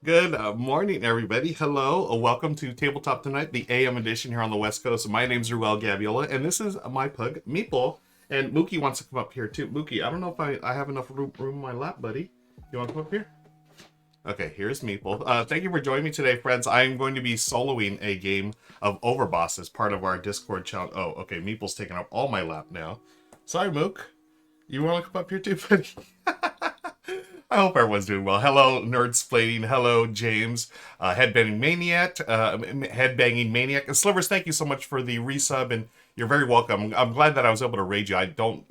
Good morning, everybody. Hello, welcome to Tabletop Tonight, the AM edition here on the West Coast. My name's Ruel Gabiola, and this is my pug, Meeple. And Mookie wants to come up here too. Mookie, I don't know if I have enough room in my lap, buddy. You want to come up here? Okay, here's Meeple. Thank you for joining me today, friends. I'm going to be soloing a game of Overboss as part of our Discord challenge. Oh, okay, Meeple's taking up all my lap now. Sorry, Mook. You want to come up here too, buddy? I hope everyone's doing well. Hello, Nerdsplaining. Hello, James. Headbanging Maniac. And Slivers, thank you so much for the resub, and you're very welcome. I'm glad that I was able to raid you. I don't,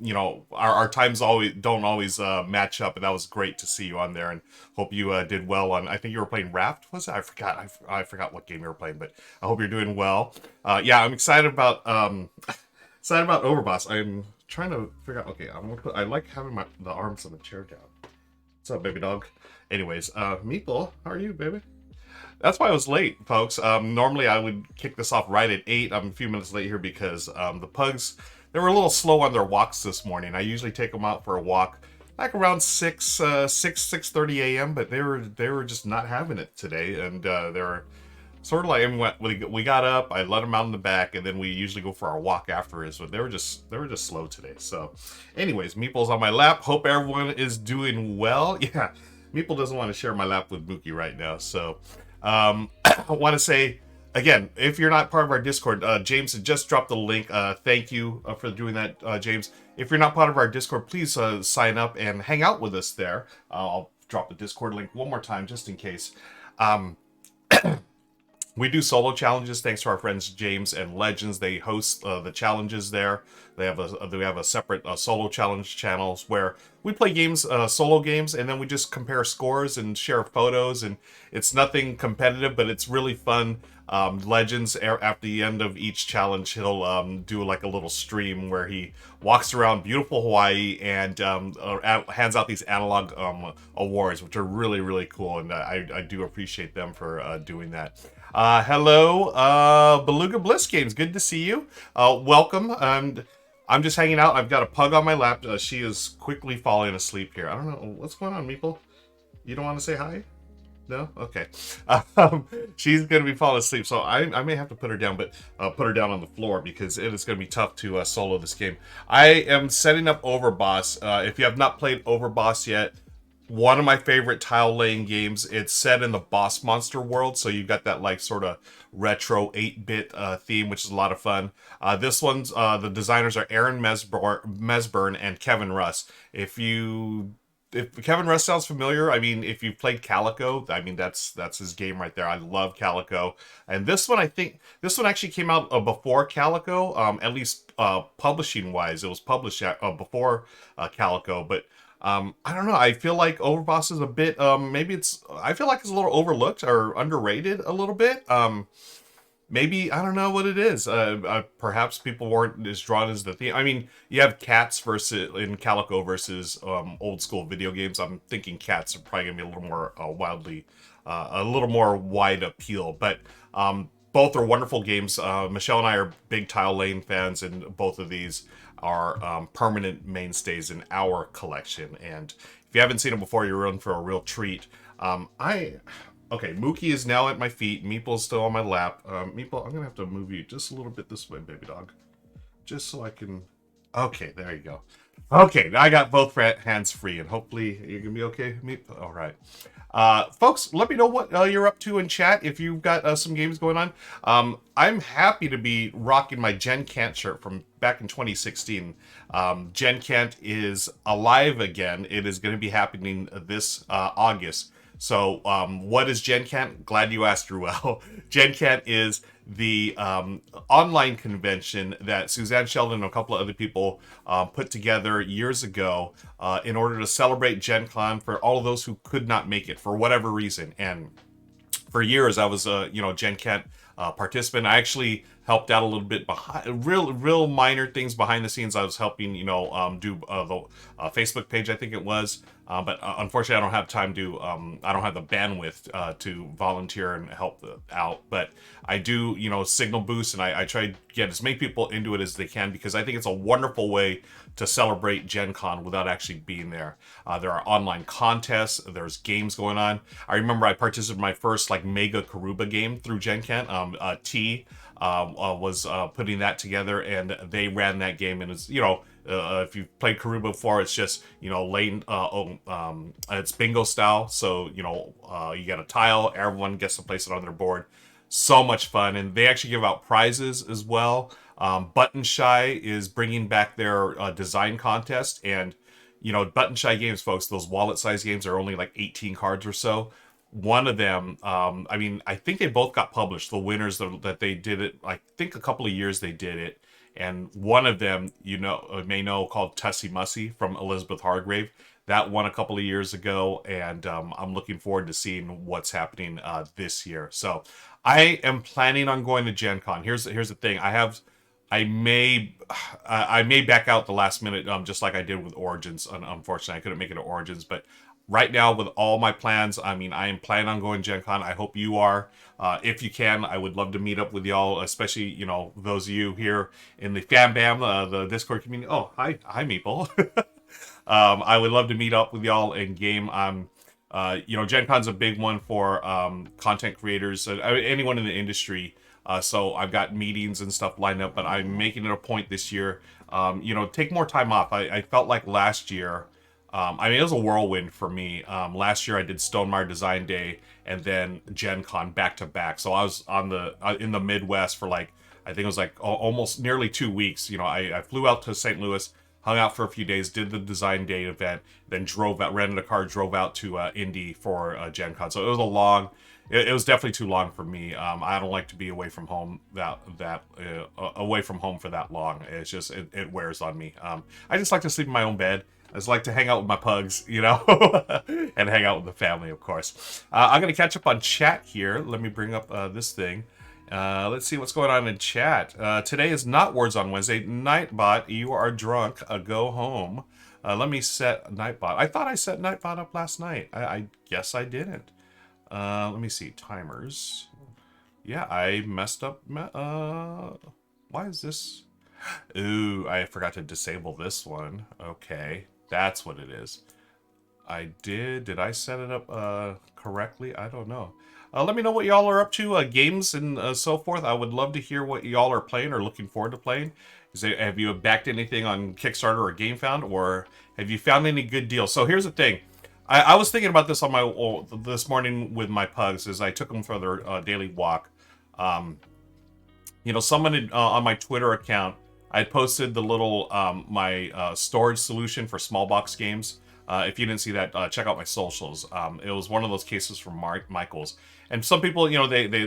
our times don't always match up, and that was great to see you on there, and hope you did well on, I think you were playing Raft, was it? I forgot. I forgot what game you were playing, but I hope you're doing well. Yeah, I'm excited about Overboss. I'm trying to figure out, okay, I like having the arms on the chair down. What's up, baby dog? Anyways, Meeple, how are you, baby? That's why I was late, folks. Normally I would kick this off right at 8. I'm a few minutes late here because the pugs, they were a little slow on their walks this morning. I usually take them out for a walk like around 6:30 a.m., but they were just not having it today, and they were sort of like, we got up, I let them out in the back, and then we usually go for our walk afterwards, but they were just slow today. So anyways, Meeple's on my lap. Hope everyone is doing well. Yeah, Meeple doesn't want to share my lap with Mookie right now. So I want to say, again, if you're not part of our Discord, James had just dropped the link. Thank you for doing that, James. If you're not part of our Discord, please sign up and hang out with us there. I'll drop the Discord link one more time just in case. We do solo challenges thanks to our friends James and Legends. They host the challenges there. They have a separate solo challenge channels where we play games, solo games, and then we just compare scores and share photos. And it's nothing competitive, but it's really fun. Legends, at the end of each challenge, he'll do like a little stream where he walks around beautiful Hawaii and hands out these analog awards, which are really, really cool. And I do appreciate them for doing that. Hello, Beluga Bliss Games. Good to see you. Welcome. And I'm just hanging out. I've got a pug on my lap. She is quickly falling asleep here. I don't know. What's going on, Meeple? You don't want to say hi? No? Okay. She's going to be falling asleep, so I may have to put her down, but put her down on the floor because it is going to be tough to solo this game. I am setting up Overboss. If you have not played Overboss yet, one of my favorite tile laying games. It's set in the boss monster world, so you've got that like sort of retro 8-bit theme, which is a lot of fun. This one's the designers are Aaron Mesburn and Kevin Russ. If Kevin Russ sounds familiar, I mean, if you've played Calico, I mean, that's his game right there. I love Calico. And this one, I think, this one actually came out before Calico, at least publishing-wise. It was published before Calico, but I don't know. I feel like Overboss is a bit, I feel like it's a little overlooked or underrated a little bit. Maybe, I don't know what it is. Perhaps people weren't as drawn as the theme. I mean, you have Cats in Calico versus old school video games. I'm thinking Cats are probably going to be a little more a little more wide appeal. But both are wonderful games. Michelle and I are big Tile Lane fans, and both of these are permanent mainstays in our collection. And if you haven't seen them before, you're in for a real treat. Okay, Mookie is now at my feet. Meeple's still on my lap. Meeple, I'm going to have to move you just a little bit this way, baby dog. Just so I can... Okay, there you go. Okay, now I got both hands free, and hopefully you're going to be okay, Meeple. All right. Folks, let me know what you're up to in chat if you've got some games going on. I'm happy to be rocking my Jen Kant shirt from back in 2016. Jen Kant is alive again. It is going to be happening this August. So what is Gen Kant? Glad you asked, Ruel. Gen Kant is the online convention that Suzanne Sheldon and a couple of other people put together years ago in order to celebrate Gen Con for all of those who could not make it for whatever reason. And For years I was a Gen Con participant. I actually helped out a little bit behind real minor things behind the scenes. I was helping do the Facebook page, I think it was, but unfortunately I don't have time to I don't have the bandwidth to volunteer and help out. But I do signal boost, and I try to get as many people into it as they can, because I think it's a wonderful way to celebrate Gen Con without actually being there. There are online contests, there's games going on. I remember I participated in my first like mega Karuba game through Gen Con. T was putting that together, and they ran that game, and it's if you've played Karuba before, it's just lane it's bingo style. So you got a tile, everyone gets to place it on their board. So much fun, and they actually give out prizes as well. Button Shy is bringing back their design contest, and Button Shy games, folks, those wallet-sized games are only like 18 cards or so. One of them, I mean, I think they both got published. The winners that they did it, I think a couple of years they did it, and one of them, may know, called Tussie Mussy from Elizabeth Hargrave. That won a couple of years ago, and I'm looking forward to seeing what's happening this year. So I am planning on going to Gen Con. Here's the thing. I may back out the last minute, just like I did with Origins. Unfortunately, I couldn't make it to Origins, but right now with all my plans, I mean, I am planning on going to Gen Con. I hope you are. If you can, I would love to meet up with y'all, especially, those of you here in the Fam Bam, the Discord community. Oh, hi Meeple. I would love to meet up with y'all in game. Gen Con's a big one for content creators, anyone in the industry. So I've got meetings and stuff lined up, but I'm making it a point this year, take more time off. I felt like last year, it was a whirlwind for me. Last year I did Stonemaier Design Day and then Gen Con back to back. So I was in the Midwest for I think it was almost nearly 2 weeks. I flew out to St. Louis, hung out for a few days, did the Design Day event, then drove out, rented a car, drove out to Indy for Gen Con. So it was it was definitely too long for me. I don't like to be away from home away from home for that long. It's just it wears on me. I just like to sleep in my own bed. I just like to hang out with my pugs, and hang out with the family, of course. I'm gonna catch up on chat here. Let me bring up this thing. Let's see what's going on in chat. Today is not Words on Wednesday. Nightbot, you are drunk. Go home. Let me set Nightbot. I thought I set Nightbot up last night. I guess I didn't. Let me see. Timers. Yeah, I messed up. Why is this? Ooh, I forgot to disable this one. Okay, that's what it is. Did I set it up correctly? I don't know. Let me know what y'all are up to, games and so forth. I would love to hear what y'all are playing or looking forward to playing. Have you backed anything on Kickstarter or GameFound, or have you found any good deals? So here's the thing. I was thinking about this this morning with my pugs as I took them for their daily walk. Someone had, on my Twitter account, I posted the little my storage solution for small box games. If you didn't see that, check out my socials. It was one of those cases from Michael's, and some people,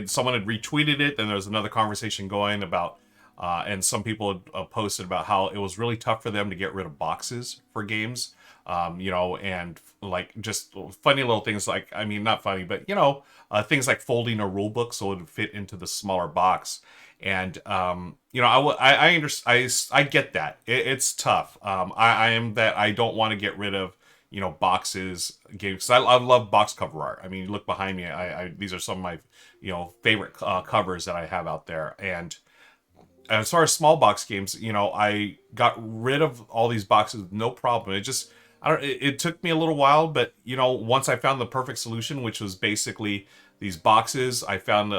someone had retweeted it. Then there was another conversation going about, and some people had posted about how it was really tough for them to get rid of boxes for games. And just funny little things not funny, but things like folding a rule book so it would fit into the smaller box. And I understand. I get that it's tough. I am that I don't want to get rid of boxes games. I love box cover art. I mean, you look behind me. These are some of my favorite covers that I have out there. And as far as small box games, I got rid of all these boxes, no problem. It took me a little while, but once I found the perfect solution, which was basically these boxes, I found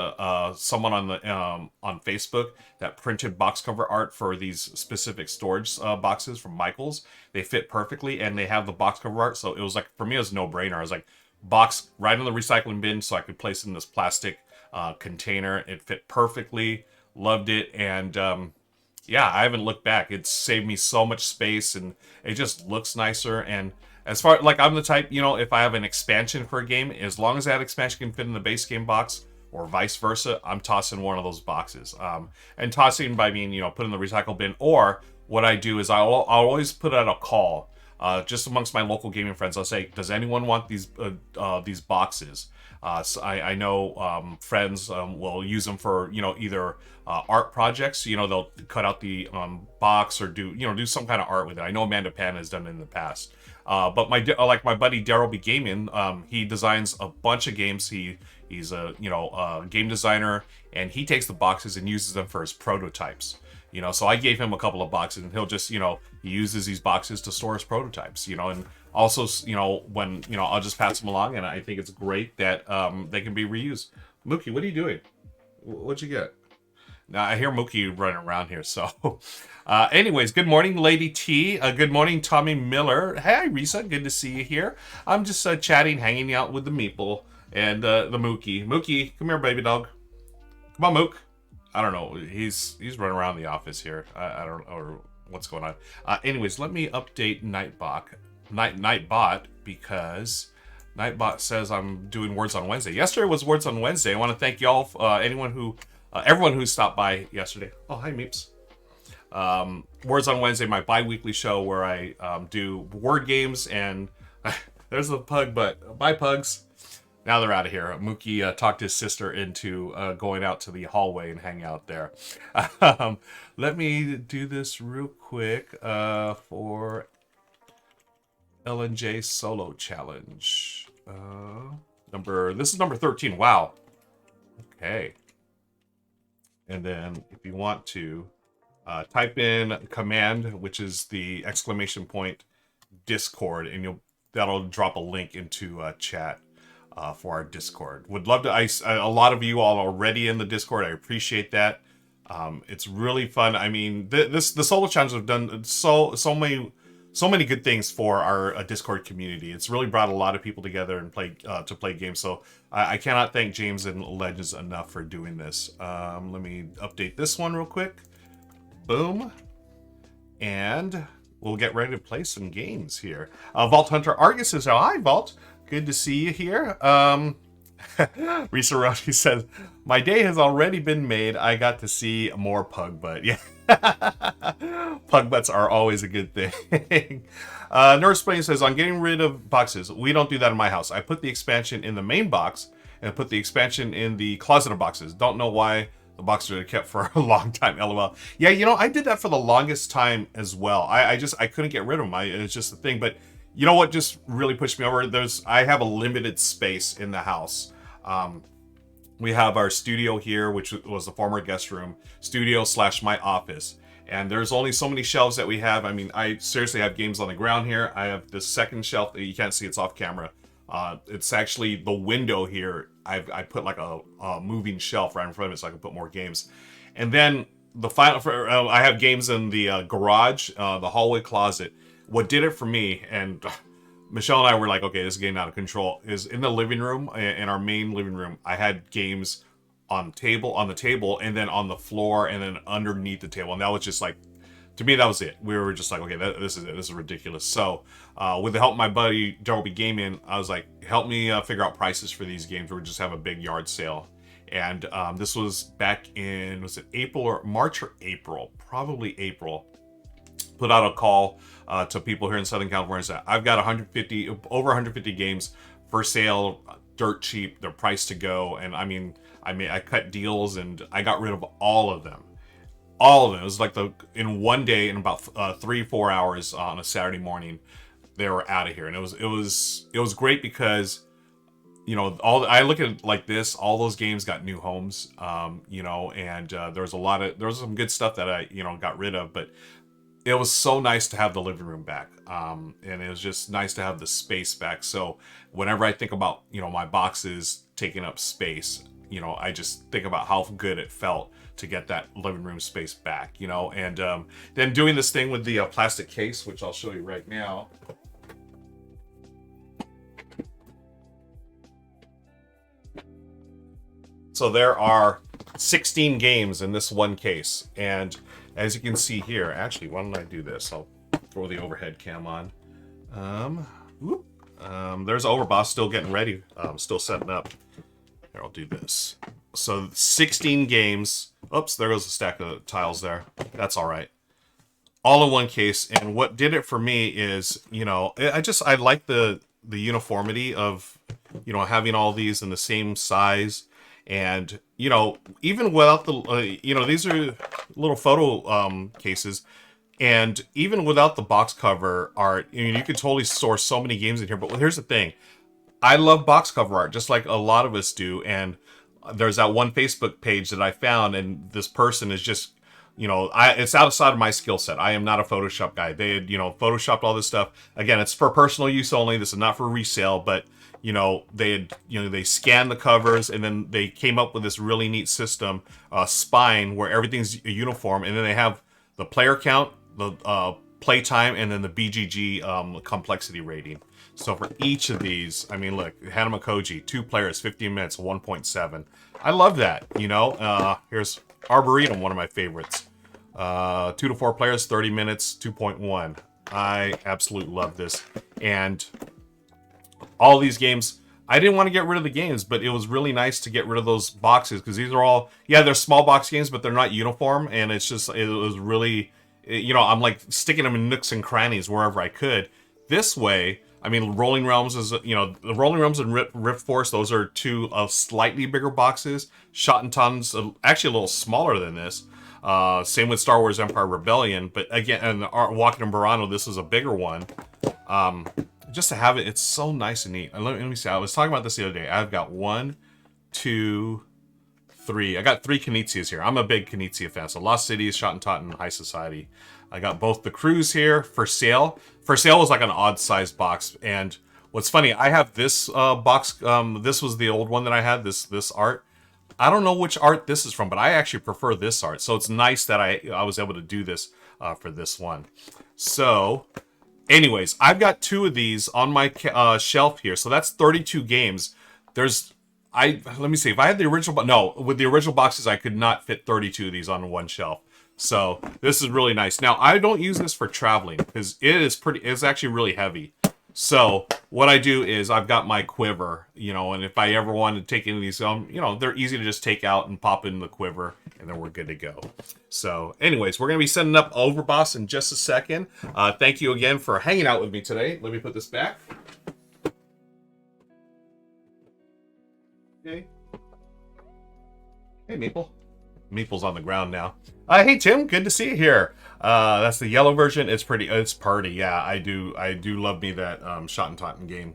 someone on Facebook that printed box cover art for these specific storage boxes from Michael's. They fit perfectly, and they have the box cover art. So it was for me, it was a no-brainer. I was like, box right in the recycling bin, so I could place it in this plastic container. It fit perfectly. Loved it, and yeah, I haven't looked back. It's saved me so much space, and it just looks nicer. And as far I'm the type, if I have an expansion for a game, as long as that expansion can fit in the base game box or vice versa, I'm tossing one of those boxes. And tossing by mean, put in the recycle bin. Or what I do is I'll always put out a call. just amongst my local gaming friends, I'll say, does anyone want these boxes? So I know friends will use them for, you know, either art projects. You know, they'll cut out the box or do some kind of art with it. I know Amanda Pan has done it in the past. But my buddy Daryl B Gaming, he designs a bunch of games. He's a game designer, and he takes the boxes and uses them for his prototypes. You know, so I gave him a couple of boxes, and he'll just, he uses these boxes to store his prototypes. You know, and also, when I'll just pass them along, and I think it's great that they can be reused. Mookie, what are you doing? What'd you get? Now, I hear Mookie running around here, so... anyways, good morning, Lady T. Good morning, Tommy Miller. Hey, Risa, good to see you here. I'm just chatting, hanging out with the Meeple and the Mookie. Mookie, come here, baby dog. Come on, Mook. I don't know. He's running around the office here. I don't know what's going on. Anyways, let me update Nightbot, because Nightbot says I'm doing Words on Wednesday. Yesterday was Words on Wednesday. I want to thank y'all, everyone who stopped by yesterday. Oh, hi, Meeps. Words on Wednesday, my bi-weekly show where I do word games, and there's the pug, but bye, pugs. Now they're out of here. Mookie talked his sister into going out to the hallway and hang out there. Let me do this real quick for LNJ Solo Challenge. This is number 13. Wow. Okay. And then if you want to type in command, which is the exclamation point Discord, and that'll drop a link into chat for our Discord. Would love to. A lot of you all are already in the Discord. I appreciate that. It's really fun. I mean, the solo challenge have done so many good things for our Discord community. It's really brought a lot of people together and play games. So I cannot thank James and Legends enough for doing this. Let me update this one real quick. Boom. And we'll get ready to play some games here. Vault Hunter Argus says, "Oh, hi, Vault. Good to see you here." Risa Roshi says, "My day has already been made. I got to see more pug butt." Yeah. Pug butts are always a good thing. Nurse Plain says, "On getting rid of boxes, we don't do that in my house. I put the expansion in the main box and put the expansion in the closet of boxes. Don't know why the boxes are kept for a long time, lol." Yeah, I did that for the longest time as well. I couldn't get rid of them. It's just the thing. But you know what just really pushed me over? I have a limited space in the house. We have our studio here, which was the former guest room, studio / my office. And there's only so many shelves that we have. I mean, I seriously have games on the ground here. I have this second shelf that you can't see, it's off camera. It's actually the window here. I put like a moving shelf right in front of it so I can put more games. And then the final, I have games in the garage, the hallway closet. What did it for me, and Michelle and I were like, okay, this is getting out of control, is in the living room, in our main living room, I had games on the table, and then on the floor, and then underneath the table. And that was just like, to me, that was it. We were just like, okay, this is it. This is ridiculous. So, with the help of my buddy, Daryl B Gaming, I was like, help me figure out prices for these games. We just have a big yard sale. And this was back in, was it April or March or April? Probably April. Put out a call to people here in Southern California. Said, I've got over 150 games for sale, dirt cheap. They're priced to go. And I cut deals and I got rid of all of them. All of them. It was like in one day, in about 3-4 hours on a Saturday morning, they were out of here. And it was great because, I look at it like this, all those games got new homes, and there was some good stuff that I, got rid of, but it was so nice to have the living room back. And it was just nice to have the space back. So whenever I think about, my boxes taking up space, I just think about how good it felt to get that living room space back, and then doing this thing with the plastic case, which I'll show you right now. So there are 16 games in this one case, and as you can see here, actually, why don't I do this? I'll throw the overhead cam on. There's Overboss still getting ready, still setting up. Here, I'll do this. So 16 games. Oops, there goes a stack of tiles there. That's all right. all in one case. And what did it for me is, you know, I like the uniformity of, you know, having all these in the same size. And, you know, even without the, you know, these are little photo cases. And even without the box cover art, you could totally store so many games in here. But here's the thing. I love box cover art, just like a lot of us do. And there's that one Facebook page that I found, and this person is just, you know, it's outside of my skill set. I am not a Photoshop guy. They had, you know, Photoshopped all this stuff. Again, it's for personal use only. This is not for resale, but, you know, they had, you know, they scanned the covers, and then they came up with this really neat system, spine, where everything's uniform, and then they have the player count, the playtime, and then the BGG complexity rating. So for each of these, I mean, look, Hanamakoji, 2 players, 15 minutes, 1.7. I love that, you know. Here's Arboretum, one of my favorites. 2 to 4 players, 30 minutes, 2.1. I absolutely love this. And all these games, I didn't want to get rid of the games, but it was really nice to get rid of those boxes, because these are all, yeah, they're small box games, but they're not uniform, and it's just, it was really, you know, I'm like sticking them in nooks and crannies wherever I could. This way, I mean, Rolling Realms is, you know, the Rolling Realms and Rift Force, those are 2 slightly bigger boxes. Shot and Tons, actually a little smaller than this. Same with Star Wars Empire Rebellion, but again, and Walking in Burano, this is a bigger one. Just to have it, it's so nice and neat. And let me see, I was talking about this the other day. I've got 1, 2, 3. I got 3 Knizias here. I'm a big Knizia fan. So Lost Cities, Shot and Tot, and High Society. I got both the crews here for sale. For sale was like an odd-sized box. And what's funny, I have this box. This was the old one that I had, this art. I don't know which art this is from, but I actually prefer this art. So it's nice that I was able to do this for this one. So, anyways, I've got 2 of these on my shelf here. So that's 32 games. Let me see, if I had the original, no, with the original boxes, I could not fit 32 of these on one shelf. So this is really nice. Now, I don't use this for traveling, because it's actually really heavy. So what I do is I've got my quiver, you know, and if I ever want to take any of these, you know, they're easy to just take out and pop in the quiver, and then we're good to go. So anyways, we're going to be setting up Overboss in just a second. Thank you again for hanging out with me today. Let me put this back. Okay. Hey, Meeple. Meeple's on the ground now. Hey, Tim. Good to see you here. That's the yellow version. It's party. Yeah, I do love me that Shot and Totten game.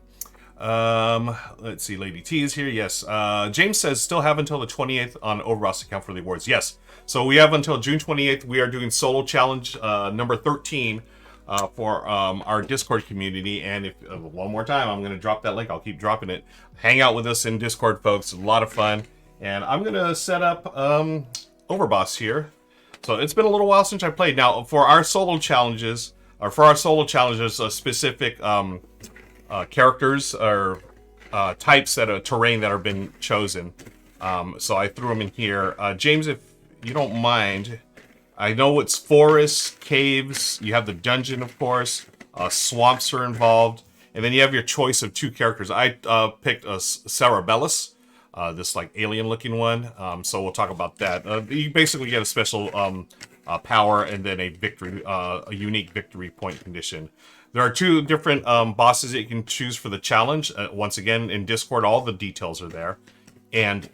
Let's see. Lady T is here. Yes. James says still have until the 28th on Overboss account for the awards. Yes. So we have until June 28th. We are doing solo challenge number 13 for our Discord community. And if one more time, I'm going to drop that link. I'll keep dropping it. Hang out with us in Discord, folks. A lot of fun. And I'm going to set up Overboss here. So it's been a little while since I played. Now, for our solo challenges, specific characters or types terrain that have been chosen. So I threw them in here. James, if you don't mind, I know it's forests, caves. You have the dungeon, of course. Swamps are involved. And then you have your choice of 2 characters. I picked Cerebellus. This like alien looking one. So we'll talk about that. You basically get a special power and then a victory, a unique victory point condition. There are 2 different bosses that you can choose for the challenge. Once again, in Discord, all the details are there. And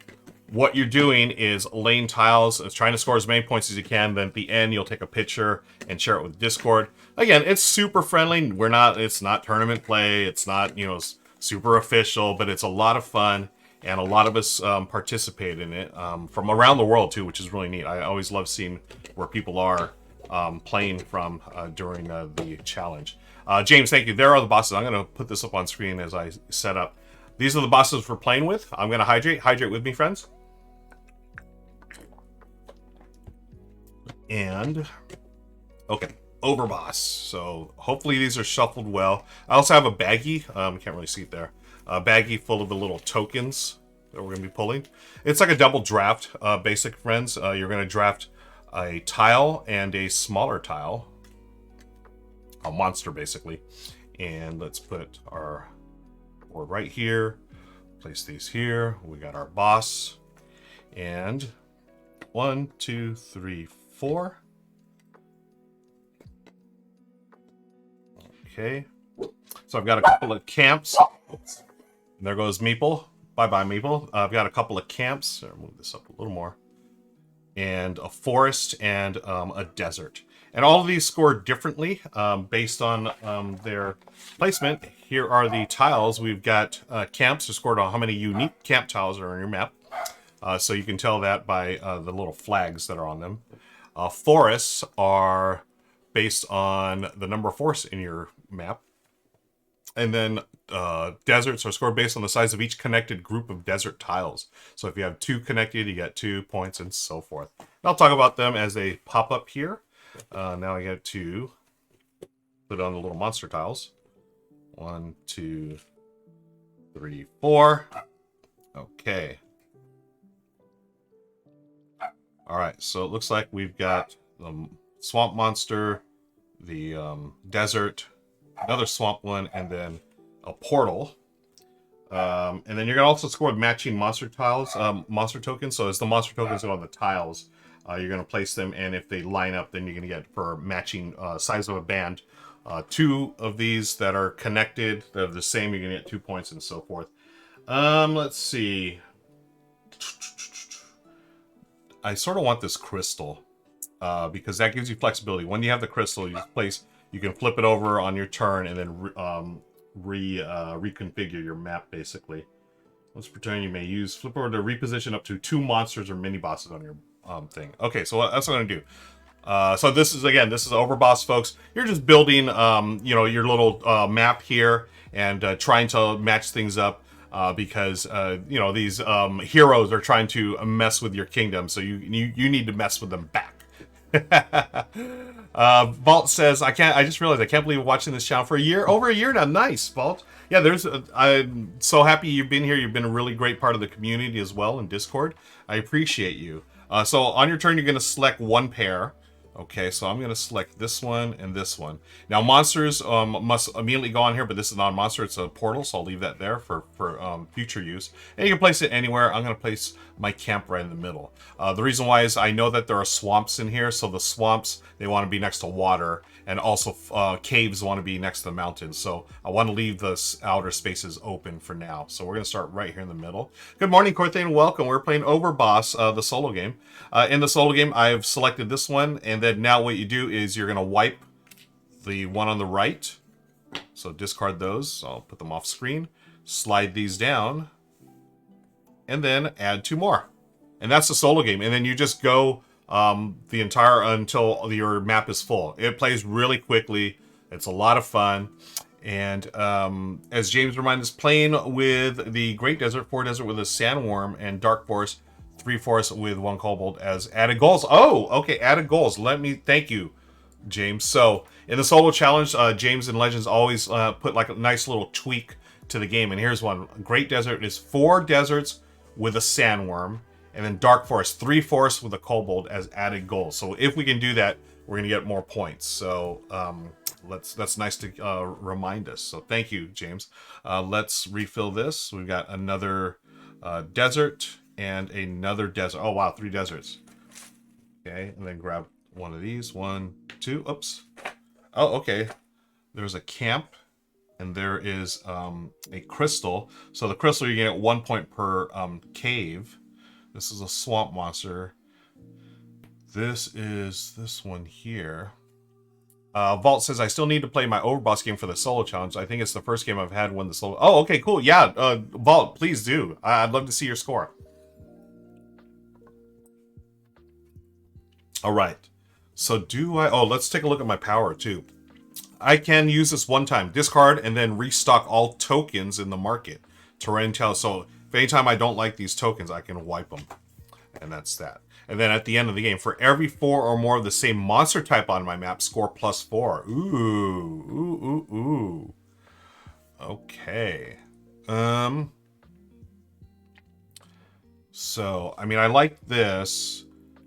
what you're doing is laying tiles, trying to score as many points as you can. Then at the end, you'll take a picture and share it with Discord. Again, it's super friendly. It's not tournament play. It's not, you know, super official, but it's a lot of fun. And a lot of us participate in it from around the world, too, which is really neat. I always love seeing where people are playing from during the challenge. James, thank you. There are the bosses. I'm going to put this up on screen as I set up. These are the bosses we're playing with. I'm going to hydrate. Hydrate with me, friends. And, okay, Overboss. So hopefully these are shuffled well. I also have a baggie. Can't really see it there. A baggie full of the little tokens that we're going to be pulling. It's like a double draft, basic friends. You're going to draft a tile and a smaller tile. A monster, basically. And let's put our board right here. Place these here. We got our boss. And 1, 2, 3, 4. Okay. So I've got a couple of camps. Oops. And there goes Meeple. Bye-bye, Meeple. I've got a couple of camps. I'll move this up a little more. And a forest and a desert. And all of these score differently based on their placement. Here are the tiles. We've got camps are scored on how many unique camp tiles are on your map. So you can tell that by the little flags that are on them. Forests are based on the number of forests in your map. And then deserts are scored based on the size of each connected group of desert tiles. So if you have 2 connected, you get 2 points and so forth. And I'll talk about them as they pop up here. Now I get to put on the little monster tiles. 1, 2, 3, 4. Okay. Alright, so it looks like we've got the swamp monster, the desert, another swamp one, and then a portal. And then you're going to also score matching monster tiles, monster tokens. So as the monster tokens go on the tiles, you're going to place them, and if they line up, then you're going to get, for matching size of a band, 2 of these that are connected, that are the same, you're going to get 2 points and so forth. Let's see. I sort of want this crystal because that gives you flexibility. When you have the crystal, you can flip it over on your turn and then reconfigure your map, basically. Once per turn, you may use flip over to reposition up to 2 monsters or mini bosses on your thing. Okay, so that's what I'm gonna do. So this is Overboss, folks. You're just building, your little map here and trying to match things up. Because these heroes are trying to mess with your kingdom, so you need to mess with them back. Vault says, I just realized I can't believe watching this channel for over a year now. Nice, Vault. Yeah, I'm so happy you've been here. You've been a really great part of the community as well in Discord. I appreciate you. So on your turn, you're going to select 1 pair. Okay, so I'm going to select this one and this one. Now, monsters must immediately go on here, but this is not a monster. It's a portal, so I'll leave that there for future use. And you can place it anywhere. I'm going to place my camp right in the middle. The reason why is I know that there are swamps in here, so the swamps, they want to be next to water, and also caves want to be next to the mountains. So I want to leave the outer spaces open for now. So we're going to start right here in the middle. Good morning, Corthane. Welcome. We're playing Overboss, the solo game. In the solo game, I've selected this one, and then now what you do is you're going to wipe the one on the right. So discard those. So I'll put them off screen. Slide these down. And then add 2 more. And that's the solo game. And then you just go the entire until your map is full. It plays really quickly. It's a lot of fun. And as James reminded us, playing with the Great Desert, 4 Desert with a Sandworm, and Dark Forest, 3 Forest with 1 Kobold as added goals. Oh, okay, added goals. Thank you, James. So in the solo challenge, James and Legends always put like a nice little tweak to the game. And here's one. Great Desert is 4 deserts with a Sandworm, and then Dark Forest, 3 forests with a Kobold as added goals. So if we can do that, we're gonna get more points. So that's nice to remind us. So thank you, James. Let's refill this. We've got another desert and another desert. Oh wow, 3 deserts. Okay, and then grab one of these. 1, 2. Oops. Oh, okay. There's a camp, and there is a crystal. So the crystal, you get 1 point per cave. This is a swamp monster. This is this one here. Vault says, I still need to play my Overboss game for the solo challenge. I think it's the first game I've had when the solo... Oh, okay, cool. Yeah, Vault, please do. I'd love to see your score. All right. So do I... Oh, let's take a look at my power, too. I can use this one time. Discard and then restock all tokens in the market. Terrain tell. So if anytime I don't like these tokens, I can wipe them. And that's that. And then at the end of the game, for every 4 or more of the same monster type on my map, score +4. Ooh. Okay. So, I mean, I like this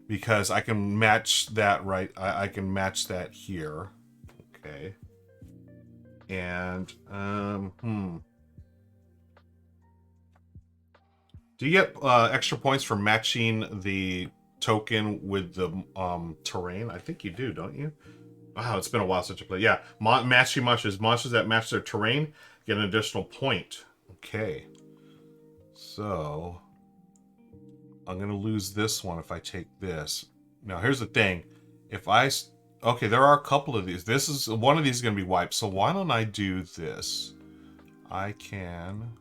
because I can match that right. I can match that here. Okay. And, do you get extra points for matching the token with the terrain? I think you do, don't you? Wow, it's been a while since I played. Yeah, matching monsters. Monsters that match their terrain get an additional point. Okay. So, I'm going to lose this one if I take this. Now, here's the thing. If I... Okay, there are a couple of these. One of these is going to be wiped. So why don't I do this? I can...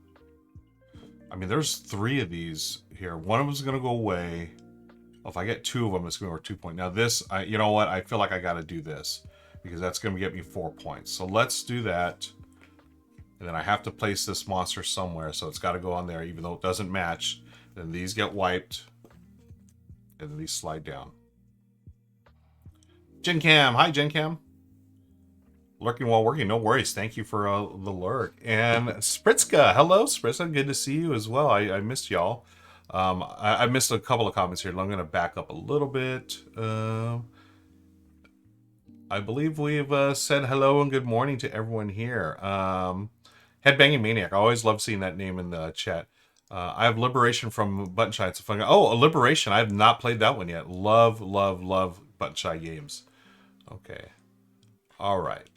I mean, there's 3 of these here. One of them is going to go away. If I get 2 of them, it's going to go 2 points. Now this, you know what? I feel like I got to do this because that's going to get me 4 points. So let's do that. And then I have to place this monster somewhere. So it's got to go on there, even though it doesn't match. Then these get wiped. And then these slide down. Gen Cam. Hi, Gen Cam. Lurking while working. No worries. Thank you for the lurk. And Spritska. Hello, Spritska. Good to see you as well. I missed y'all. I missed a couple of comments here. I'm going to back up a little bit. I believe we've said hello and good morning to everyone here. Headbanging Maniac. I always love seeing that name in the chat. I have Liberation from Button Shy. It's a fun game. Oh, Liberation. I have not played that one yet. Love, love, love Button Shy games. Okay. All right.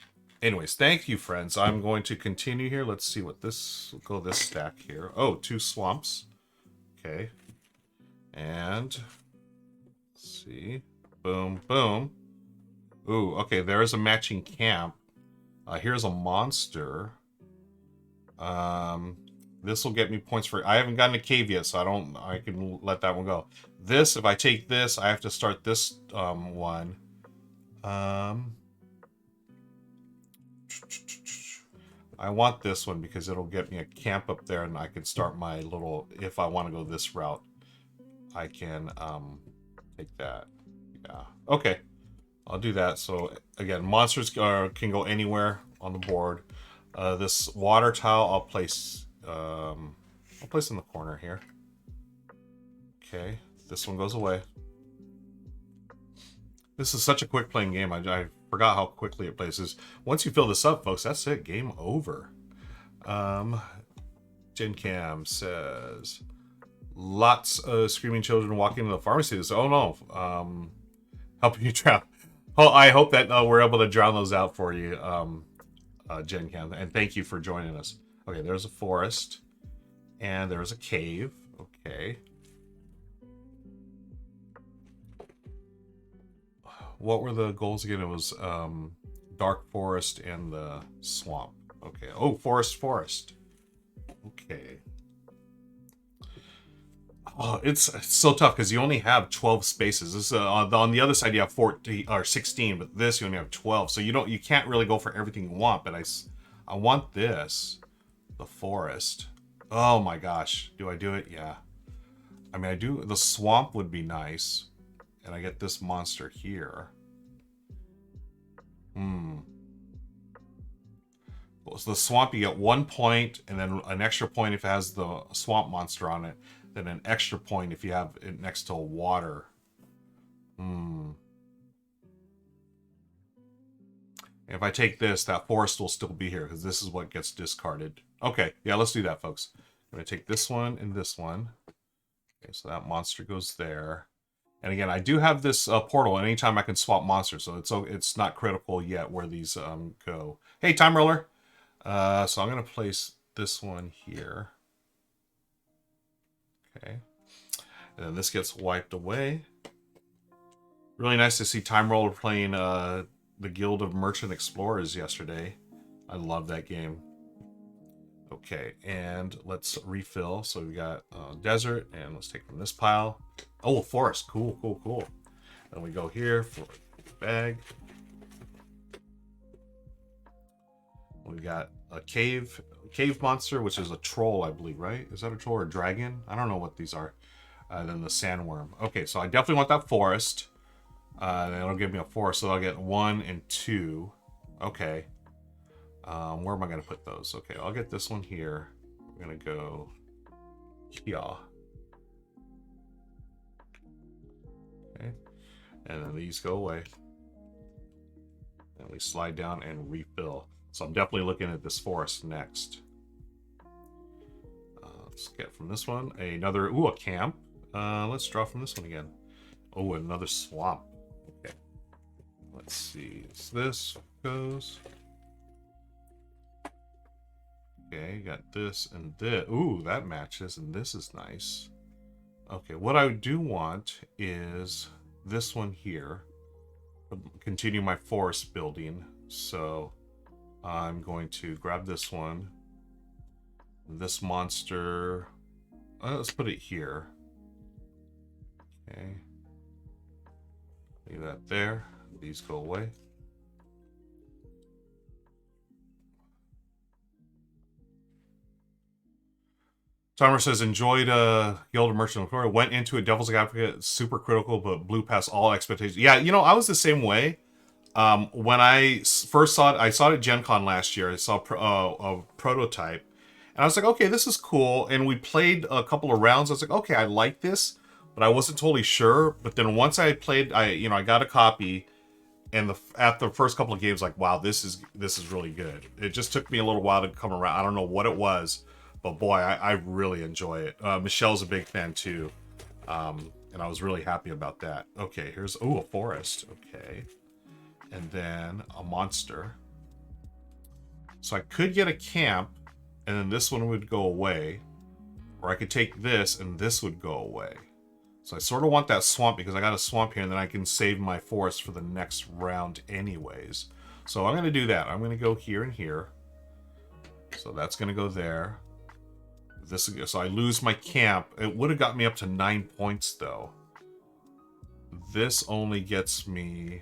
Anyways, thank you, friends. I'm going to continue here. Let's see what this... We'll go this stack here. Oh, 2 swamps. Okay. And... Let's see. Boom, boom. Ooh, okay. There is a matching camp. Here's a monster. This will get me points for... I haven't gotten a cave yet, so I can let that one go. This, if I take this, I have to start this one. I want this one because it'll get me a camp up there and I can start my little... If I want to go this route, I can take that. Yeah. Okay. I'll do that. So, again, monsters can go anywhere on the board. This water tile I'll place in the corner here. Okay. This one goes away. This is such a quick playing game. I forgot how quickly it plays. Once you fill this up, folks, that's it. Game over. Gen Cam says, lots of screaming children walking into the pharmacy. Oh no. Helping you drown. Oh, I hope that we're able to drown those out for you, Gen Cam. And thank you for joining us. Okay, there's a forest. And there's a cave. Okay. What were the goals again? It was dark forest and the swamp. Okay. Oh, forest. Okay. Oh, it's so tough because you only have 12 spaces. This on the other side you have 14 or 16, but this you only have 12. So you can't really go for everything you want. But I want this, the forest. Oh my gosh, do I do it? Yeah. I mean, I do. The swamp would be nice. And I get this monster here. Well, so the swamp, you get 1 point, and then an extra point if it has the swamp monster on it. Then an extra point if you have it next to water. If I take this, that forest will still be here, because this is what gets discarded. Okay, yeah, let's do that, folks. I'm going to take this one and this one. Okay, so that monster goes there. And again, I do have this portal. Anytime I can swap monsters, so it's not critical yet where these go. Hey, Time Roller. So I'm going to place this one here. Okay. And then this gets wiped away. Really nice to see Time Roller playing the Guild of Merchant Explorers yesterday. I love that game. Okay, and let's refill. So we got desert, and let's take from this pile. Oh, forest. Cool, cool, cool. Then we go here for bag. We got a cave monster, which is a troll, I believe, right? Is that a troll or a dragon? I don't know what these are. Then the sandworm. Okay, so I definitely want that forest. It'll give me a forest, so I'll get 1 and 2. Okay. Where am I going to put those? Okay, I'll get this one here. I'm going to go here. Okay. And then these go away. And we slide down and refill. So I'm definitely looking at this forest next. Let's get from this one another, a camp. Let's draw from this one again. Oh, another swamp. Okay. Let's see. So this goes. Okay, got this and this. Ooh, that matches, and this is nice. Okay, what I do want is this one here. Continue my forest building. So I'm going to grab this one. This monster. Let's put it here. Okay. Leave that there. These go away. Timer says, enjoyed Guild of Merchant of Victoria. Went into a Devil's Advocate, super critical, but blew past all expectations. Yeah, you know, I was the same way. When I first saw it, I saw it at Gen Con last year. I saw a prototype. And I was like, okay, this is cool. And we played a couple of rounds. I was like, okay, I like this. But I wasn't totally sure. But then once I played, I got a copy. And after the first couple of games, like, wow, this is really good. It just took me a little while to come around. I don't know what it was. But boy, I really enjoy it. Michelle's a big fan too. And I was really happy about that. Okay, here's, a forest. Okay. And then a monster. So I could get a camp, and then this one would go away. Or I could take this, and this would go away. So I sort of want that swamp, because I got a swamp here, and then I can save my forest for the next round anyways. So I'm going to do that. I'm going to go here and here. So that's going to go there. So I lose my camp. It would have got me up to 9 points, though. This only gets me...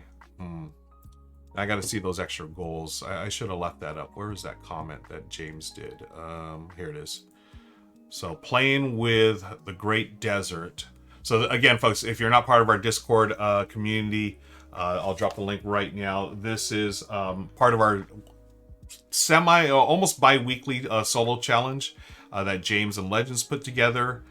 I got to see those extra goals. I should have left that up. Where is that comment that James did? Here it is. So playing with the Great Desert. So again, folks, if you're not part of our Discord community, I'll drop the link right now. This is part of our almost bi-weekly solo challenge that James and Legends put together.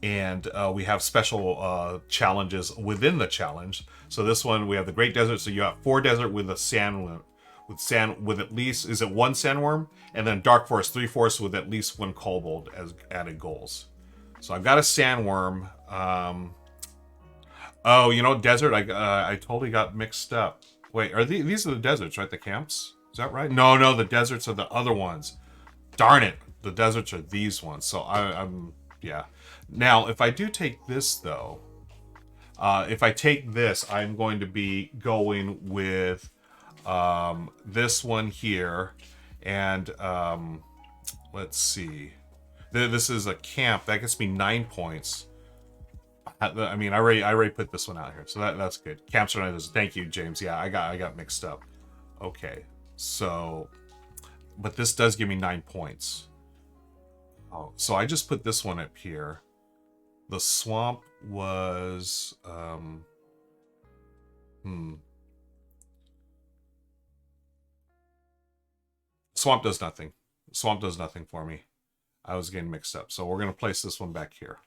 And we have special challenges within the challenge. So this one, we have the Great Desert. So you have 4 desert with a sand, with at least, is it 1 sandworm? And then Dark Forest, 3 forests with at least 1 kobold as added goals. So I've got a sandworm. Oh, you know, desert, I totally got mixed up. Wait, are these are the deserts, right? The camps? Is that right? No, the deserts are the other ones. Darn it. The deserts are these ones. So I'm yeah. Now, if I do take this, though, if I take this, I'm going to be going with this one here. And let's see. This is a camp. That gets me 9 points. I mean, I already put this one out here. So that's good. Camps are nice. Thank you, James. Yeah, I got mixed up. Okay. So, but this does give me 9 points. Oh, so I just put this one up here. The swamp was Swamp does nothing. Swamp does nothing for me. I was getting mixed up. So we're going to place this one back here.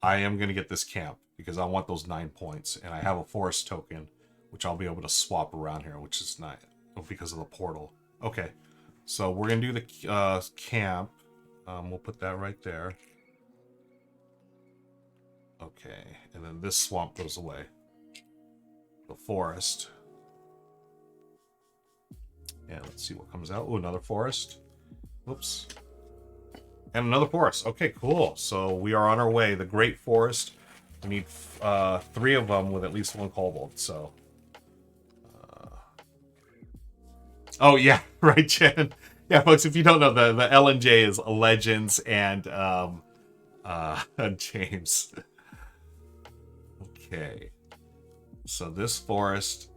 I am going to get this camp because I want those 9 points. And I have a forest token, which I'll be able to swap around here, which is nice because of the portal. Okay. So we're going to do the camp. We'll put that right there. Okay. And then this swamp goes away. The forest. Yeah, let's see what comes out. Oh, another forest. Whoops. And another forest. Okay, cool. So we are on our way. The Great Forest. We need 3 of them with at least 1 kobold. So. Oh, yeah. Right, Jen. Yeah, folks, if you don't know, the LNJ is Legends and James. Okay. So this forest.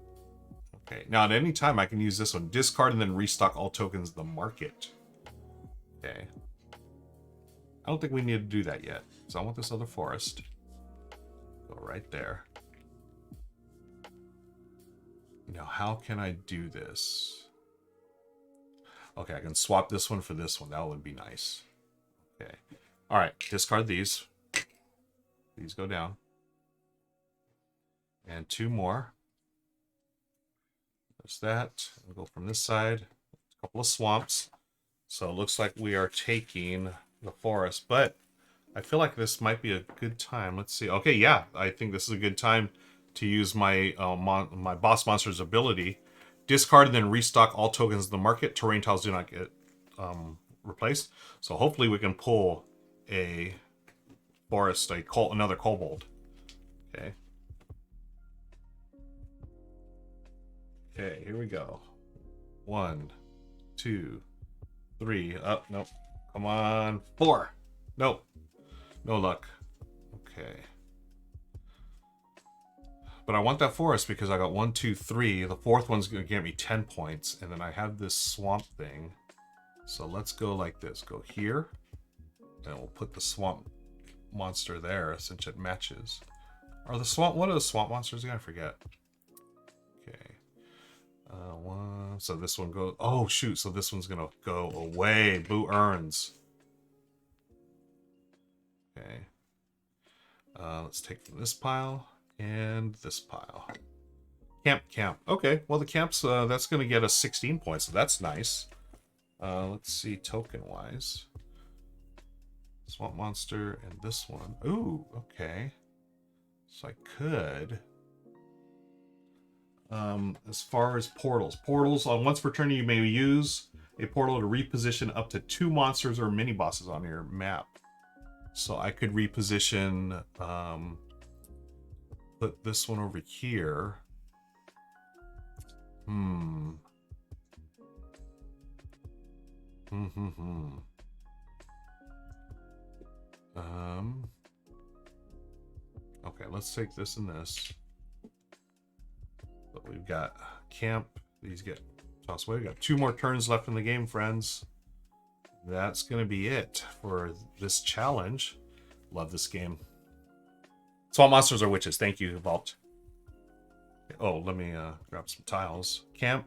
Okay. Now, at any time, I can use this one. Discard and then restock all tokens in the market. Okay. I don't think we need to do that yet. So I want this other forest. Go right there. Now, how can I do this? Okay, I can swap this one for this one. That would be nice. Okay. All right, discard these. These go down. And 2 more. There's that. We'll go from this side. A couple of swamps. So it looks like we are taking the forest, but I feel like this might be a good time. Let's see. Okay, yeah, I think this is a good time to use my my boss monster's ability. Discard and then restock all tokens in the market. Terrain tiles do not get replaced. So hopefully we can pull a forest, another kobold. Okay. Okay, here we go. 1, 2, 3. Up, nope. Come on. 4. Nope. No luck. Okay. But I want that forest because I got 1, 2, 3. The fourth one's going to get me 10 points. And then I have this swamp thing. So let's go like this. Go here. And we'll put the swamp monster there since it matches. Are the swamp... What are the swamp monsters again? I forget. Okay. One. So this one goes... Oh, shoot. So this one's going to go away. Boo earns. Okay. Let's take from this pile and this pile. Camp. Okay. Well, the camp's... that's going to get us 16 points. So that's nice. Let's see token-wise. Swamp monster and this one. Ooh, okay. So I could... as far as portals. Portals, on once per turn you may use a portal to reposition up to 2 monsters or mini-bosses on your map. So I could reposition, put this one over here. Okay, let's take this and this. But we've got camp. These get tossed away. We've got 2 more turns left in the game, friends. That's going to be it for this challenge. Love this game. Swamp monsters or witches. Thank you, Vault. Oh, let me grab some tiles. Camp.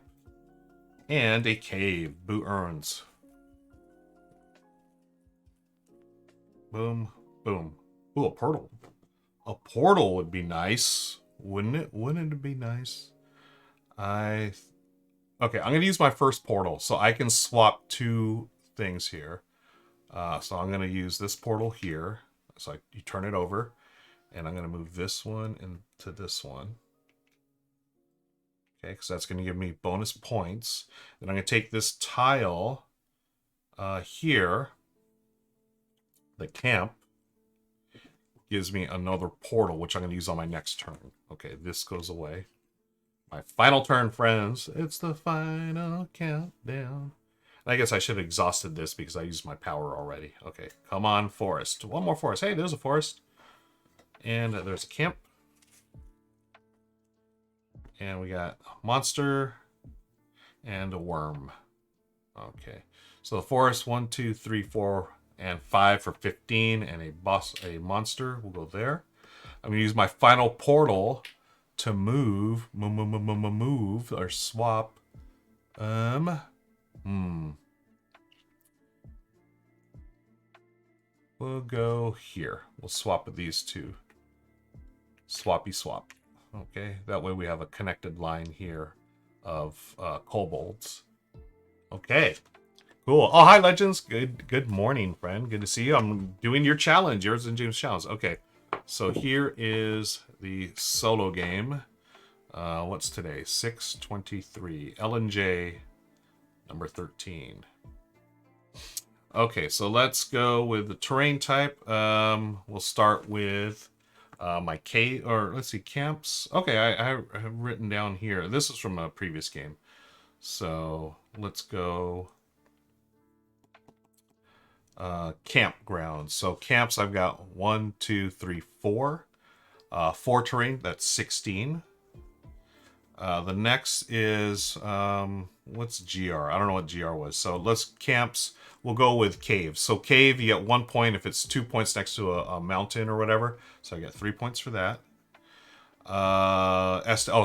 And a cave. Boo earns. Boom. Boom. Ooh, a portal. A portal would be nice. Wouldn't it? Wouldn't it be nice? Okay, I'm going to use my first portal. So I can swap 2 things here. So I'm going to use this portal here. So you turn it over. And I'm going to move this one into this one. Okay, because that's going to give me bonus points. Then I'm going to take this tile here. The camp. Gives me another portal, which I'm going to use on my next turn. Okay, this goes away. My final turn, friends. It's the final countdown. And I guess I should have exhausted this because I used my power already. Okay, come on, forest. 1 more forest. Hey, there's a forest. And there's a camp. And we got a monster and a worm. Okay, so the forest, 1, 2, 3, 4, and 5 for 15, and a monster will go there. I'm gonna use my final portal to move or swap. We'll go here. We'll swap with these 2. Swappy swap. Okay, that way we have a connected line here of kobolds. Okay. Cool. Oh, hi, Legends. Good morning, friend. Good to see you. I'm doing your challenge, yours and James' challenge. Okay, so here is the solo game. What's today? 6/23. L&J number 13. Okay, so let's go with the terrain type. We'll start with my cave, or let's see, camps. Okay, I have written down here. This is from a previous game. So let's go... campgrounds. So camps, I've got 1, 2, 3, 4. 4 terrain, that's 16. The next is what's GR? I don't know what GR was. So let's camps. We'll go with cave. So cave, you get 1 point if it's 2 points next to a mountain or whatever. So I get 3 points for that.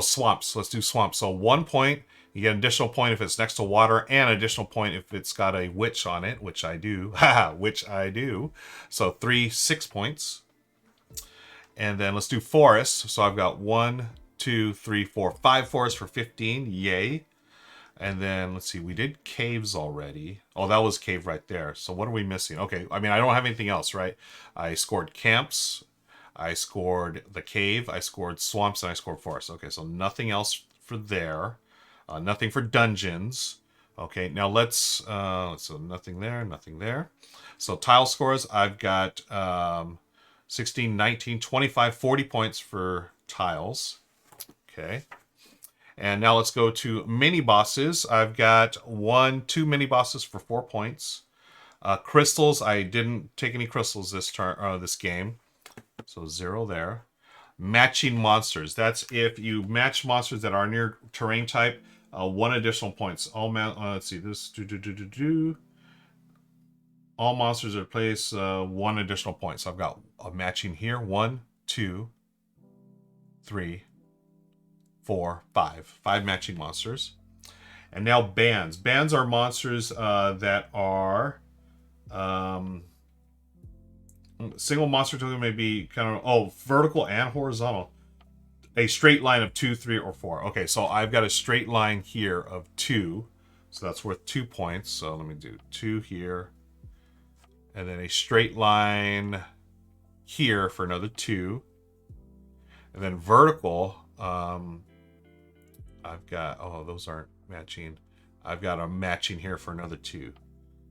Swamps. Let's do swamps. So 1 point. You get an additional point if it's next to water, and an additional point if it's got a witch on it, which I do. Haha, which I do. So 6 points. And then let's do forests. So I've got 1, 2, 3, 4, 5 forests for 15. Yay. And then let's see, we did caves already. Oh, that was cave right there. So what are we missing? Okay, I mean, I don't have anything else, right? I scored camps. I scored the cave, I scored swamps, and I scored forest. Okay, so nothing else for there. Nothing for dungeons. Okay, now let's, so nothing there, nothing there. So tile scores, I've got 16, 19, 25, 40 points for tiles. Okay. And now let's go to mini bosses. I've got 2 mini bosses for 4 points. Crystals, I didn't take any crystals this game. So 0 there. Matching monsters. That's if you match monsters that are near terrain type, 1 additional points. Let's see, this all monsters are placed 1 additional point. So I've got a matching here. 1, 2, 3, 4, 5. 5 matching monsters. And now bands. Bands are monsters that are single monster token may be kind of vertical and horizontal. A straight line of 2, 3, or 4. Okay, so I've got a straight line here of 2. So that's worth 2 points. So let me do 2 here. And then a straight line here for another 2. And then vertical, I've got, those aren't matching. I've got a matching here for another 2.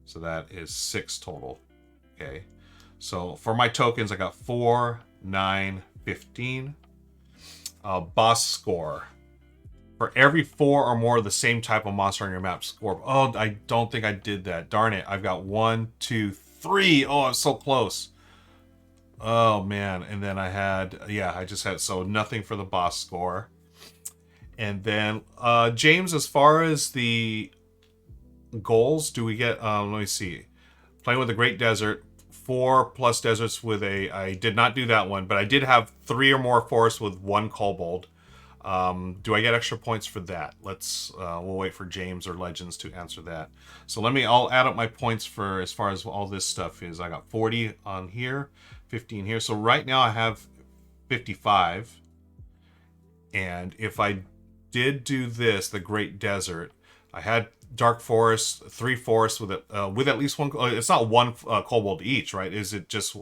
So that is 6 total. Okay. So for my tokens, I got 4, 9, 15. Boss score. For every 4 or more of the same type of monster on your map, score. Oh, I don't think I did that. Darn it. I've got 1, 2, 3. Oh, I'm so close. Oh, man. And then I had, I just had, so nothing for the boss score. And then, James, as far as the goals, do we get, let me see. Playing with the Great Desert. 4 plus deserts with I did not do that one, but I did have 3 or more forests with 1 kobold. Do I get extra points for that? We'll wait for James or Legends to answer that. So I'll add up my points for as far as all this stuff is. I got 40 on here, 15 here. So right now I have 55. And if I did do this, the Great Desert, I had Dark Forest, 3 forests with at least 1. It's not 1 kobold each, right? Is it just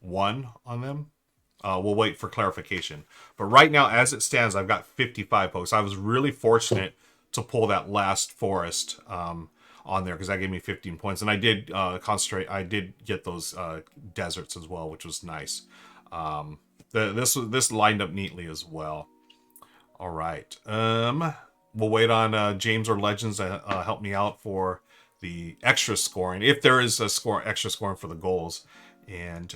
1 on them? We'll wait for clarification. But right now, as it stands, I've got 55 pokes. I was really fortunate to pull that last forest on there because that gave me 15 points. And I did concentrate. I did get those deserts as well, which was nice. This lined up neatly as well. All right. We'll wait on James or Legends to help me out for the extra scoring, if there is a extra scoring for the goals. And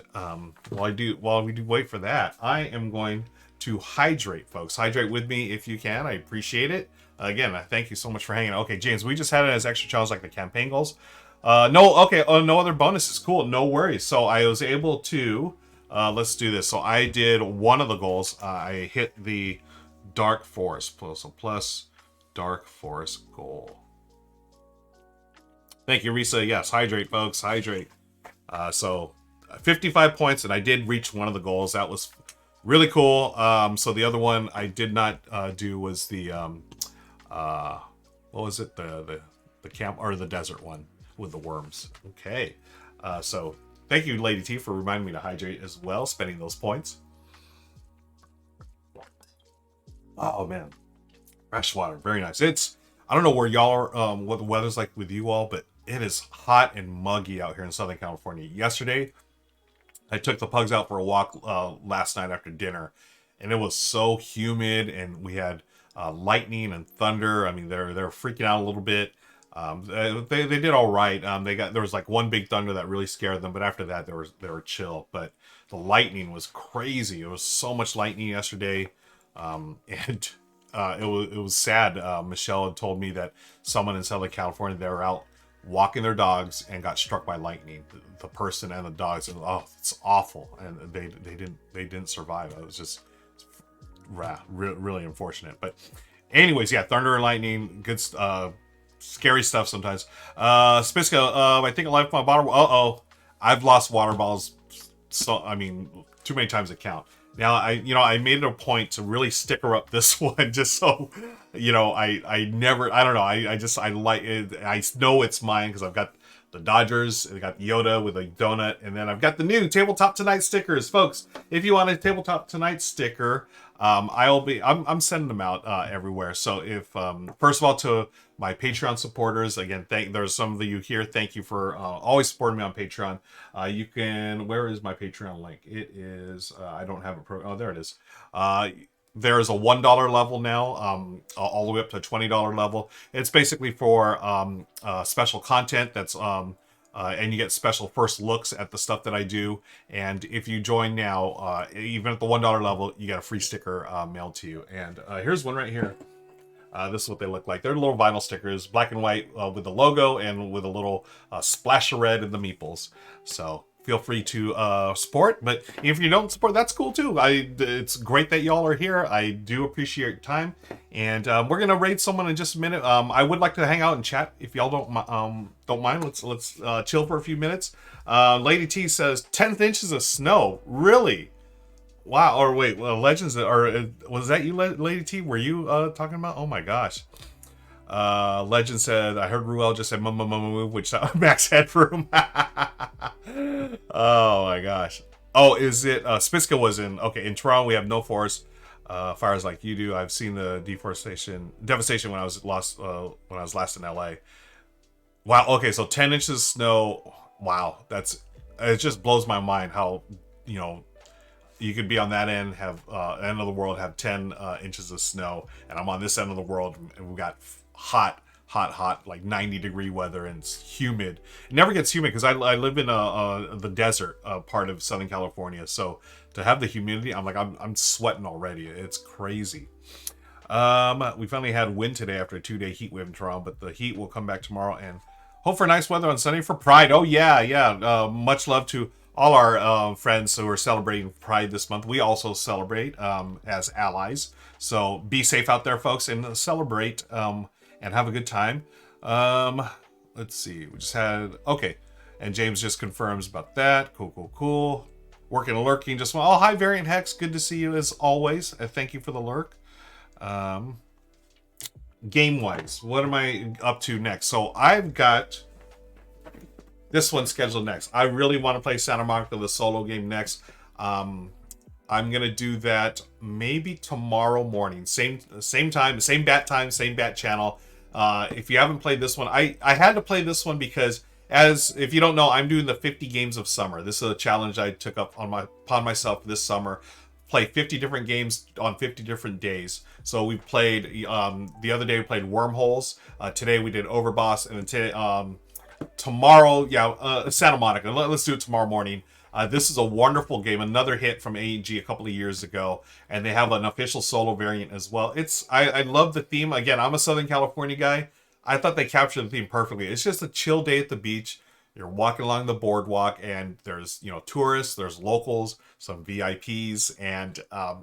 while we do wait for that, I am going to hydrate, folks. Hydrate with me if you can. I appreciate it. Again, I thank you so much for hanging out. Okay, James, we just had it as extra challenge like the campaign goals. No other bonuses. Cool, no worries. So I was able to, let's do this. So I did one of the goals. I hit the Dark Forest, so plus Dark Forest goal. Thank you, Risa. Yes, hydrate, folks. Hydrate. So 55 points, and I did reach one of the goals. That was really cool. So the other one I did not do was the what was it? The camp or the desert one with the worms. Okay. So thank you, Lady T, for reminding me to hydrate as well, spending those points. Oh man. Fresh water, very nice. I don't know where y'all are, what the weather's like with you all, but it is hot and muggy out here in Southern California. Yesterday, I took the pugs out for a walk last night after dinner, and it was so humid, and we had lightning and thunder. I mean, they're freaking out a little bit. They did all right. There was like one big thunder that really scared them, but after that, they were chill. But the lightning was crazy. It was so much lightning yesterday, and it was sad. Michelle had told me that someone in Southern California, they were out walking their dogs and got struck by lightning. The person and the dogs, and it's awful. And they didn't survive. It was just really unfortunate. But anyways, yeah, thunder and lightning, good, scary stuff sometimes. Spiska, I think I left my bottle. I've lost water bottles. So I mean, too many times to count. Now, I made it a point to really sticker up this one just so, I know, I know it's mine because I've got the Dodgers. They got Yoda with a donut. And then I've got the new Tabletop Tonight stickers. Folks, if you want a Tabletop Tonight sticker, I'm sending them out everywhere. So if first of all, to my Patreon supporters, again, there's some of you here. Thank you for always supporting me on Patreon. You can, where is my Patreon link? It is, I don't have it. Oh, there it is. There is a $1 level now, all the way up to a $20 level. It's basically for special content that's and you get special first looks at the stuff that I do. And if you join now, even at the $1 level, you get a free sticker mailed to you. And here's one right here. This is what they look like. They're little vinyl stickers, black and white, with the logo and with a little splash of red in the meeples. So feel free to support, but if you don't support, that's cool too. It's great that y'all are here. I do appreciate your time, and we're gonna raid someone in just a minute. I would like to hang out and chat if y'all don't mind. Let's chill for a few minutes. Lady T says 10 inches of snow. Really? Wow. Or wait, Legends, or was that you, Lady T? Were you talking about? Oh my gosh. Legend said, I heard Ruel just said move, which max headroom. Oh my gosh. Oh, is it Spitzka was in, okay, in Toronto we have no forest fires like you do. I've seen the devastation when I was last in LA. Wow, okay, so 10 inches of snow. Wow, it just blows my mind how, you know, you could be on that end, have end of the world, have 10 inches of snow, and I'm on this end of the world, and we've got hot, like 90-degree weather, and it's humid. It never gets humid because I live in the desert part of Southern California, so to have the humidity, I'm sweating already. It's crazy. We finally had wind today after a 2-day heat wave in Toronto, but the heat will come back tomorrow, and hope for nice weather on Sunday for Pride. Oh yeah. Much love to all our friends who are celebrating Pride this month. We also celebrate as allies. So be safe out there, folks, and celebrate and have a good time. Let's see. We just had... Okay. And James just confirms about that. Cool. Working and lurking. Just... Oh, hi, Variant Hex. Good to see you as always. Thank you for the lurk. Game-wise, what am I up to next? So I've got... this one's scheduled next. I really want to play Santa Monica, the solo game, next. I'm gonna do that maybe tomorrow morning. Same time, same bat time, same bat channel. If you haven't played this one, I had to play this one because, if you don't know, I'm doing the 50 games of summer. This is a challenge I took up upon myself this summer. Play 50 different games on 50 different days. So we played the other day we played Wormholes. Today we did Overboss, and then tomorrow, Santa Monica. Let's do it tomorrow morning. This is a wonderful game, another hit from AEG a couple of years ago, and they have an official solo variant as well. I love the theme. Again, I'm a Southern California guy. I thought they captured the theme perfectly. It's just a chill day at the beach. You're walking along the boardwalk, and there's tourists, there's locals, some VIPs, and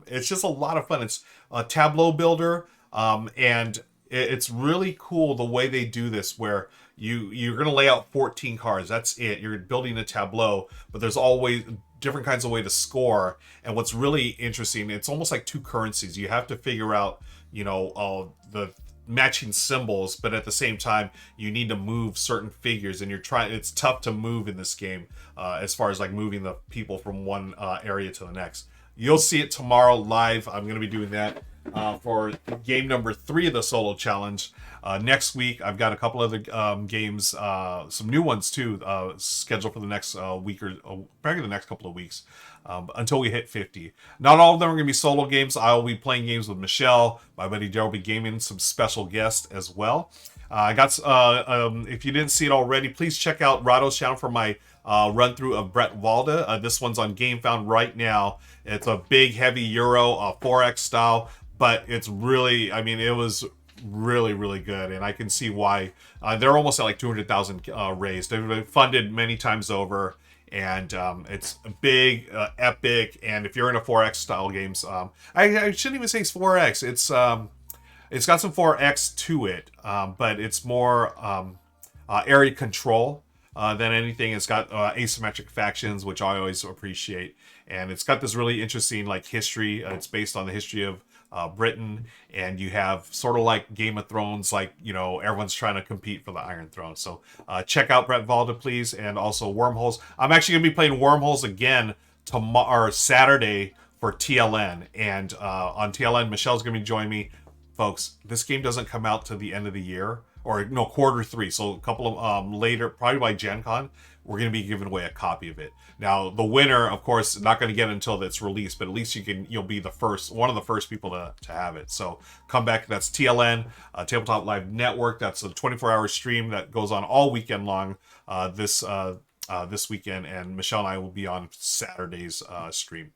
it's just a lot of fun. It's a tableau builder, and it's really cool the way they do this, where you're going to lay out 14 cards. That's it. You're building a tableau, but there's always different kinds of way to score. And what's really interesting, it's almost like two currencies. You have to figure out, the matching symbols, but at the same time, you need to move certain figures, and it's tough to move in this game as far as like moving the people from one area to the next. You'll see it tomorrow live. I'm going to be doing that for game number 3 of the solo challenge. Next week, I've got a couple other games, some new ones too, scheduled for the next week or probably the next couple of weeks until we hit 50. Not all of them are going to be solo games. I'll be playing games with Michelle. My buddy Daryl will be gaming, some special guests as well. I got, if you didn't see it already, please check out Rahdo's channel for my run-through of Brett Walda. This one's on GameFound right now. It's a big, heavy Euro 4X style, but it's really, it was really, really good, and I can see why. They're almost at like 200,000 raised. They've been funded many times over, and it's big, epic, and if you're into 4X style games, I shouldn't even say it's 4X. It's got some 4X to it, but it's more area control than anything. It's got asymmetric factions, which I always appreciate, and it's got this really interesting like history. It's based on the history of Britain, and you have sort of like Game of Thrones, like, you know, everyone's trying to compete for the Iron Throne. So check out Brett Valda, please, and also Wormholes. I'm actually going to be playing Wormholes again tomorrow, or Saturday, for TLN, and on TLN, Michelle's going to be joining me. Folks, this game doesn't come out to the end of the year, or no, quarter 3, so a couple of later, probably by Gen Con, we're going to be giving away a copy of it. Now, the winner, of course, not going to get it until it's released, but at least you'll be the first, one of the first people to have it. So come back. That's TLN, Tabletop Live Network. That's a 24-hour stream that goes on all weekend long. This weekend, and Michelle and I will be on Saturday's stream.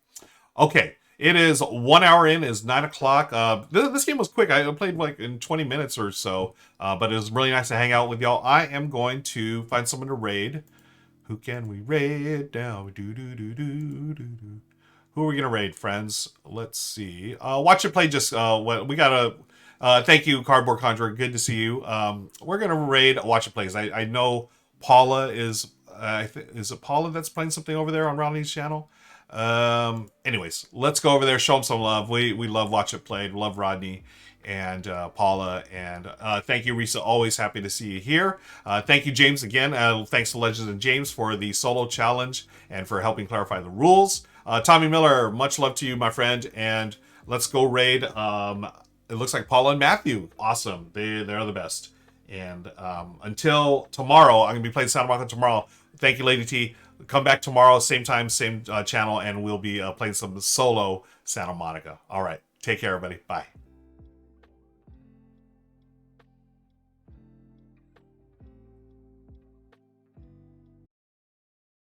Okay. It is 1 hour in, is 9 o'clock. This game was quick. I played like in 20 minutes or so, but it was really nice to hang out with y'all. I am going to find someone to raid. Who can we raid now? Who are we gonna raid, friends? Let's see. Watch it play. Just we got a thank you, Cardboard Conjurer. Good to see you. We're gonna raid Watch it plays. I know Paula is. Is it Paula that's playing something over there on Ronnie's channel? Anyways, let's go over there, show them some love. We love Watch It Played, love Rodney and Paula, and thank you, Risa. Always happy to see you here. Thank you, James, again. Thanks to Legends and James for the solo challenge and for helping clarify the rules. Tommy Miller, much love to you, my friend, and let's go raid. It looks like Paula and Matthew. Awesome. They're the best. And until tomorrow, I'm gonna be playing Santa Monica tomorrow. Thank you, Lady T. Come back tomorrow, same time, same channel, and we'll be playing some solo Santa Monica. All right. Take care, everybody. Bye.